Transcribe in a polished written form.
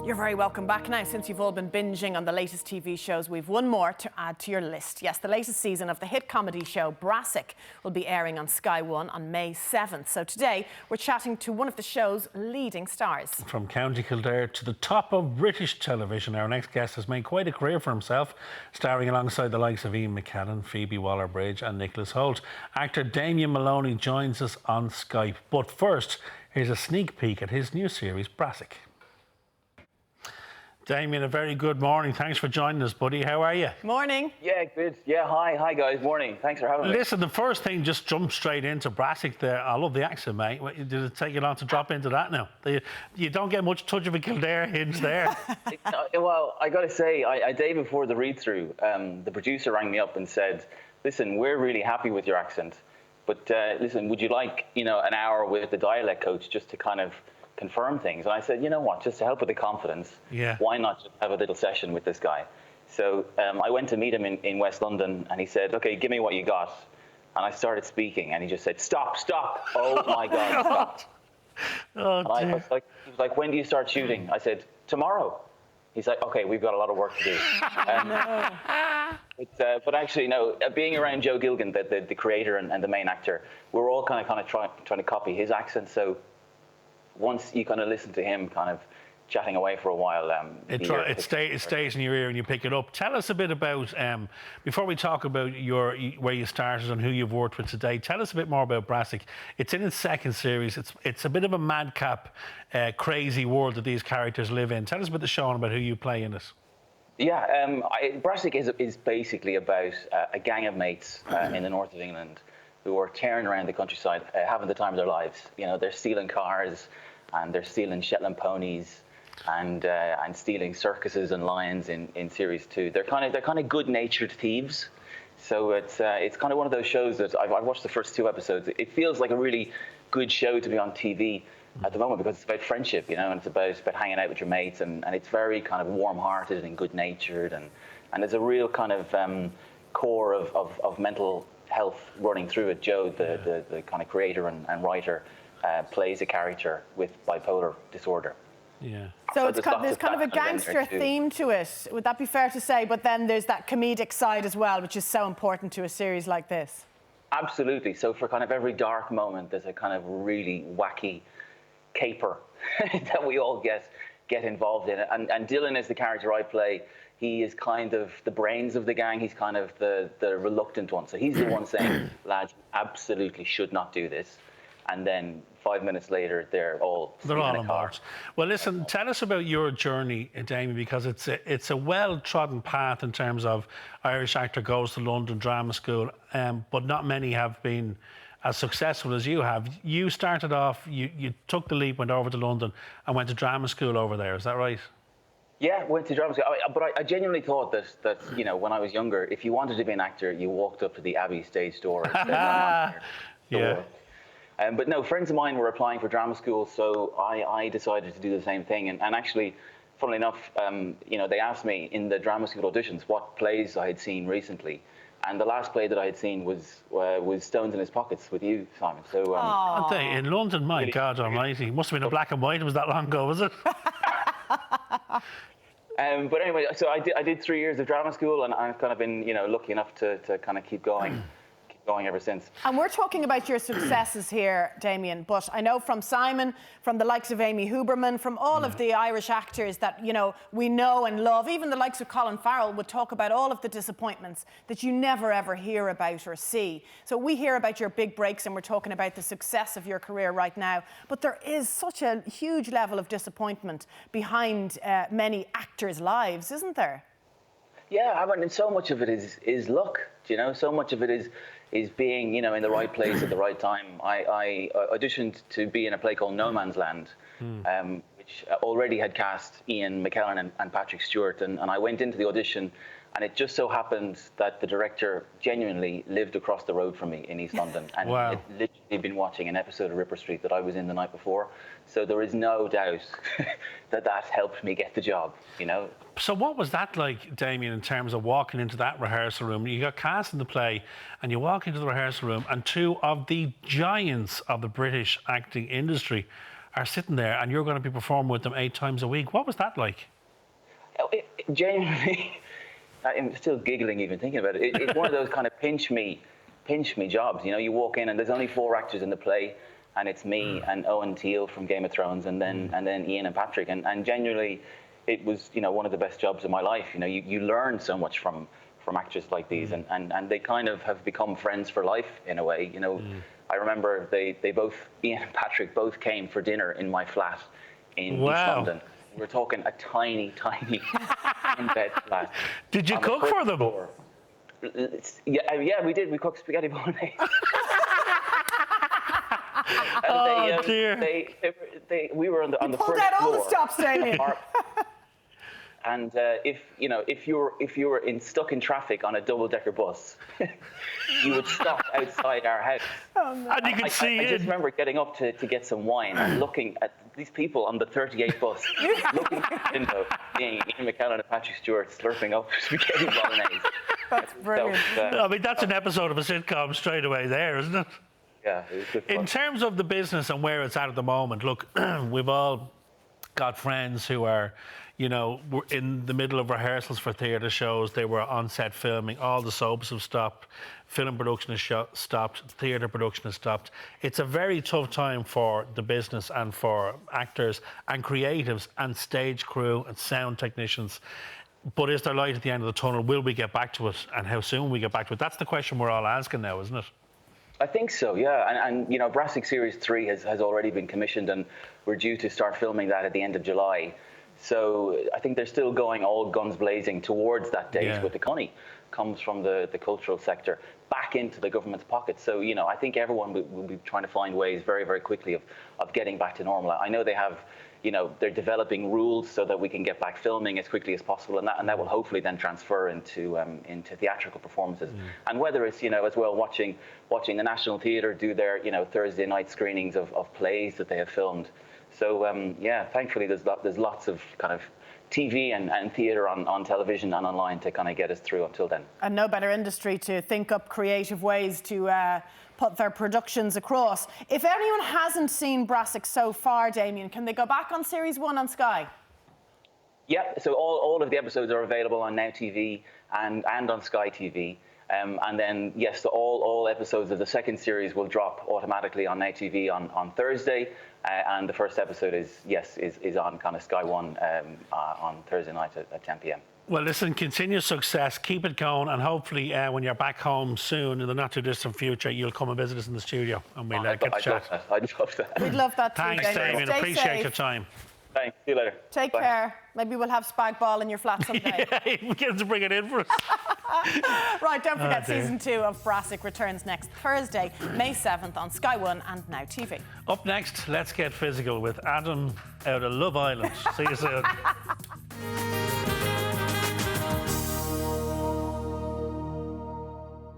You're very welcome back now. Since you've all been binging on the latest TV shows, we've one more to add to your list. Yes, the latest season of the hit comedy show Brassic will be airing on Sky One on May 7th. So today we're chatting to one of the show's leading stars. From County Kildare to the top of British television, our next guest has made quite a career for himself, starring alongside the likes of Ian McKellen, Phoebe Waller-Bridge and Nicholas Hoult. Actor Damian Molony joins us on Skype. But first, here's a sneak peek at his new series, Brassic. Damian, a very good morning. Thanks for joining us, buddy. How are you? Morning. Yeah, good. Yeah, hi guys. Morning. Thanks for having me. Listen, the first thing, just jump straight into Brassic there. I love the accent, mate. Did it take you long to drop into that now? You don't get much touch of a Kildare hinge there. Well, I got to say, a day before the read-through, the producer rang me up and said, listen, we're really happy with your accent, but listen, would you like, an hour with the dialect coach just to kind of confirm things? And I said, you know what, just to help with the confidence, why not just have a little session with this guy? So I went to meet him in West London, and he said, okay, give me what you got. And I started speaking, and he just said, stop. Oh my God, stop. Oh, and he was like, when do you start shooting? I said, tomorrow. He's like, okay, we've got a lot of work to do. But actually, no, being around Joe Gilgan, the creator and the main actor, we're all kind of trying to copy his accent. So once you kind of listen to him kind of chatting away for a while, it stays in your ear and you pick it up. Tell us a bit about, before we talk about where you started and who you've worked with today, tell us a bit more about Brassic. It's in its second series. It's a bit of a madcap, crazy world that these characters live in. Tell us about the show and about who you play in it. Yeah, Brassic is basically about a gang of mates in the north of England who are tearing around the countryside, having the time of their lives. They're stealing cars, and they're stealing Shetland ponies, and stealing circuses and lions in series 2. They're kind of good-natured thieves. So it's kind of one of those shows that I've watched the first 2 episodes. It feels like a really good show to be on TV at the moment because it's about friendship, and it's about hanging out with your mates, and it's very kind of warm-hearted and good-natured, and there's a real kind of core of mental health running through it. Joe, the kind of creator and writer, plays a character with bipolar disorder. Yeah. So there's kind of a gangster theme to it. Would that be fair to say? But then there's that comedic side as well, which is so important to a series like this. Absolutely. So for kind of every dark moment, there's a kind of really wacky caper that we all get involved in. And Dylan is the character I play. He is kind of the brains of the gang. He's kind of the reluctant one. So he's the one saying, lads, you absolutely should not do this. And then 5 minutes later, they're all on board. Well, listen, tell us about your journey, Damian, because it's a well-trodden path in terms of Irish actor goes to London Drama School, but not many have been as successful as you have. You started off, you took the leap, went over to London and went to drama school over there. Is that right? Yeah, went to drama school. But I genuinely thought that when I was younger, if you wanted to be an actor, you walked up to the Abbey stage door and said, yeah. But no, friends of mine were applying for drama school, so I decided to do the same thing. And actually, funnily enough, they asked me in the drama school auditions what plays I had seen recently. And the last play that I had seen was Stones in His Pockets with you, Simon. So in London, my God almighty. Must have been a black and white. It was that long ago, was it? But anyway, so I did 3 years of drama school, and I've kind of been, lucky enough to kind of keep going ever since. And we're talking about your successes here, Damian, but I know from Simon, from the likes of Amy Huberman, from all of the Irish actors that, we know and love, even the likes of Colin Farrell would talk about all of the disappointments that you never ever hear about or see. So we hear about your big breaks and we're talking about the success of your career right now, but there is such a huge level of disappointment behind many actors' lives, isn't there? Yeah, I mean, and so much of it is luck, so much of it is being, in the right place at the right time. I auditioned to be in a play called No Man's Land, which already had cast Ian McKellen and Patrick Stewart, and I went into the audition, and it just so happened that the director genuinely lived across the road from me in East London, and had literally been watching an episode of Ripper Street that I was in the night before. So there is no doubt that helped me get the job, So what was that like, Damian, in terms of walking into that rehearsal room? You got cast in the play and you walk into the rehearsal room and 2 of the giants of the British acting industry are sitting there and you're going to be performing with them 8 times a week. What was that like? Genuinely, I'm still giggling even thinking about it. It's one of those kind of pinch me jobs. You know, you walk in and there's only 4 actors in the play, and it's me and Owen Teale from Game of Thrones, and then Ian and Patrick, and genuinely, it was, you know, one of the best jobs of my life. You know, you learn so much from actors like these, and they kind of have become friends for life in a way. You know, I remember they both, Ian and Patrick, both came for dinner in my flat in East London. We're talking a tiny in-bed flat. Did you cook for them? Floor. Yeah, we did. We cooked spaghetti bolognese. Dear. We were on the first floor. Pulled out all the stops, Damian. And if you were stuck in traffic on a double-decker bus, you would stop outside our house. Oh, no. And you could see I just remember getting up to get some wine and looking at these people on the 38 bus, looking at the window, seeing Ian McKellen and Patrick Stewart slurping up spaghetti bolognese. That's brilliant. I mean, that's an episode of a sitcom straight away there, isn't it? Yeah, it was good fun. In terms of the business and where it's at the moment, look, we've all got friends who are, you know, we're in the middle of rehearsals for theatre shows. They were on set filming. All the soaps have stopped. Film production has stopped. Theatre production has stopped. It's a very tough time for the business and for actors and creatives and stage crew and sound technicians. But is there light at the end of the tunnel? Will we get back to it? And how soon will we get back to it? That's the question we're all asking now, isn't it? I think so, yeah. And you know, Brassic Series 3 has already been commissioned, and we're due to start filming that at the end of July. So I think they're still going all guns blazing towards that date, with the money comes from the cultural sector back into the government's pockets. So, you know, I think everyone will be trying to find ways very, very quickly of getting back to normal. I know they have, you know, they're developing rules so that we can get back filming as quickly as possible, and that will hopefully then transfer into theatrical performances. And whether it's, you know, as well watching the National Theatre do their, you know, Thursday night screenings of plays that they have filmed. So yeah, thankfully there's lots of kind of TV and theatre on television and online to kind of get us through until then. And no better industry to think up creative ways to put their productions across. If anyone hasn't seen Brassic so far, Damian, can they go back on Series 1 on Sky? Yeah, so all of the episodes are available on Now TV and on Sky TV. And then, yes, so all episodes of the second series will drop automatically on Now TV on Thursday. And the first episode is on kind of Sky 1 on Thursday night at 10 p.m. Well, listen, continued success, keep it going, and hopefully when you're back home soon, in the not too distant future, you'll come and visit us in the studio and we'll get to chat. I'd love that. We'd love that too. Thanks, Damian. Appreciate your time. Thanks. See you later. Take care. Maybe we'll have spag ball in your flat someday. Yeah, we get to bring it in for us. Right, don't forget season 2 of Brassic returns next Thursday, May 7th on Sky 1 and Now TV. Up next, let's get physical with Adam out of Love Island. See you soon.